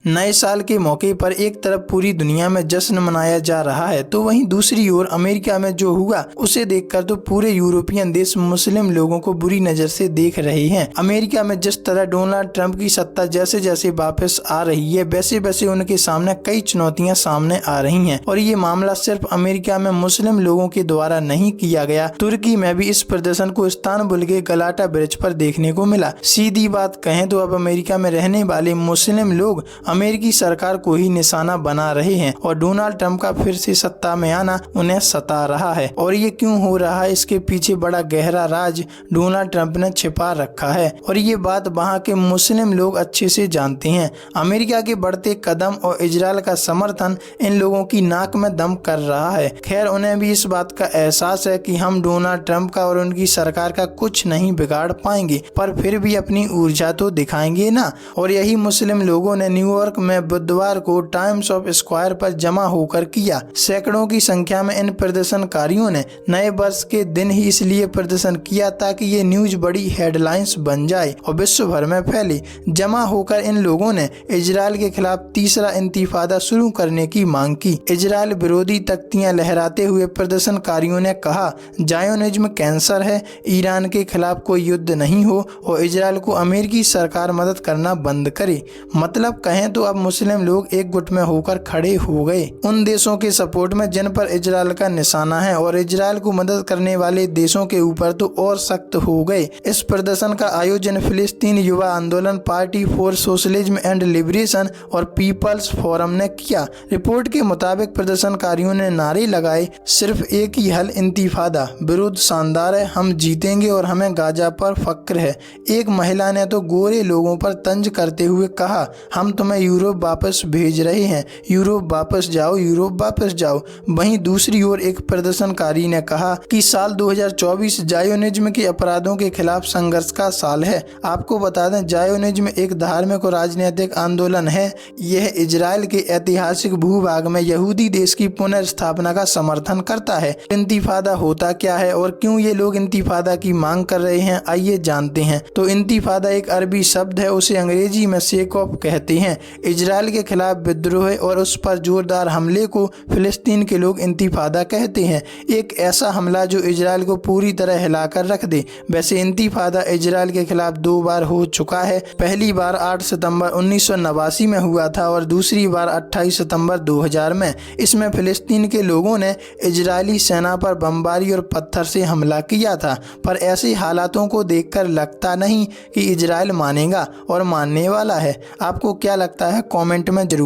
नए साल के मौके पर एक तरफ पूरी दुनिया में जश्न मनाया जा रहा है तो वहीं दूसरी ओर अमेरिका में जो हुआ उसे देखकर तो पूरे यूरोपियन देश मुस्लिम लोगों को बुरी नजर से देख रहे हैं। अमेरिका में जिस तरह डोनाल्ड ट्रंप की सत्ता जैसे जैसे वापस आ रही है वैसे वैसे उनके सामने कई चुनौतियां सामने आ रही हैं और ये मामला सिर्फ अमेरिका में मुस्लिम लोगों के द्वारा नहीं किया गया, तुर्की में भी इस प्रदर्शन को इस्तानबुल के गलाटा ब्रिज पर देखने को मिला। सीधी बात कहें तो अब अमेरिका में रहने वाले मुस्लिम लोग अमेरिकी सरकार को ही निशाना बना रहे हैं और डोनाल्ड ट्रंप का फिर से सत्ता में आना उन्हें सता रहा है। और ये क्यों हो रहा है, इसके पीछे बड़ा गहरा राज डोनाल्ड ट्रंप ने छिपा रखा है और ये बात वहाँ के मुस्लिम लोग अच्छे से जानते हैं। अमेरिका के बढ़ते कदम और इजराइल का समर्थन इन लोगों की नाक में दम कर रहा है। खैर, उन्हें भी इस बात का एहसास है कि हम डोनाल्ड ट्रंप का और उनकी सरकार का कुछ नहीं बिगाड़ पाएंगे, पर फिर भी अपनी ऊर्जा तो दिखाएंगे ना। और यही मुस्लिम लोगों ने न्यूयॉर्क में बुधवार को टाइम्स ऑफ स्क्वायर पर जमा होकर किया। सैकड़ों की संख्या में इन प्रदर्शनकारियों ने नए वर्ष के दिन ही इसलिए प्रदर्शन किया ताकि ये न्यूज बड़ी हेडलाइंस बन जाए और विश्व भर में फैले। जमा होकर इन लोगों ने इजराइल के खिलाफ तीसरा इंतिफादा शुरू करने की मांग की। इजराइल विरोधी तख्तियां लहराते हुए प्रदर्शनकारियों ने कहा, जायोनिज्म कैंसर है, ईरान के खिलाफ कोई युद्ध नहीं हो और इजराइल को अमेरिकी सरकार मदद करना बंद करे। मतलब कहें तो अब मुस्लिम लोग एक गुट में होकर खड़े हो गए उन देशों के सपोर्ट में जिन पर इजराइल का निशाना है और इजराइल को मदद करने वाले देशों के ऊपर तो और सख्त हो गए। इस प्रदर्शन का आयोजन फिलिस्तीन युवा आंदोलन, party for socialism and liberation और पीपल्स फोरम ने किया। रिपोर्ट के मुताबिक प्रदर्शनकारियों ने नारे लगाए, सिर्फ एक ही हल, इंतिफादा, विरोध शानदार है, हम जीतेंगे और हमें गाजा पर फक्र है। एक महिला ने तो गोरे लोगों पर तंज करते हुए कहा, हम तुम्हें यूरोप वापस भेज रहे हैं, यूरोप वापस जाओ, यूरोप वापस जाओ। वहीं दूसरी ओर एक प्रदर्शनकारी ने कहा कि साल 2024 जायोनिज्म के अपराधों के खिलाफ संघर्ष का साल है। आपको बता दें, जायोनिज्म एक धार्मिक और राजनीतिक आंदोलन है। यह इजराइल के ऐतिहासिक भूभाग में यहूदी देश की पुनर्स्थापना का समर्थन करता है। इंतिफादा होता क्या है और क्यों ये लोग इंतिफादा की मांग कर रहे हैं, आइए जानते हैं। तो इंतिफादा एक अरबी शब्द है, उसे अंग्रेजी में शेक ऑफ कहते हैं। इजराइल के खिलाफ विद्रोह और उस पर जोरदार हमले को फिलिस्तीन के लोग इंतिफादा कहते हैं। एक ऐसा हमला जो इजराइल को पूरी तरह हिलाकर रख दे। वैसे इंतिफादा इजराइल के खिलाफ 2 बार हो चुका है। पहली बार 8 सितंबर 1989 में हुआ था और दूसरी बार 28 सितंबर 2000 में। इसमें फिलिस्तीन के लोगों ने इजरायली सेना पर बमबारी और पत्थर से हमला किया था। पर ऐसे हालातों को देखकर लगता नहीं कि इजराइल मानेगा और मानने वाला है। आपको क्या लगता है, कमेंट में जरूर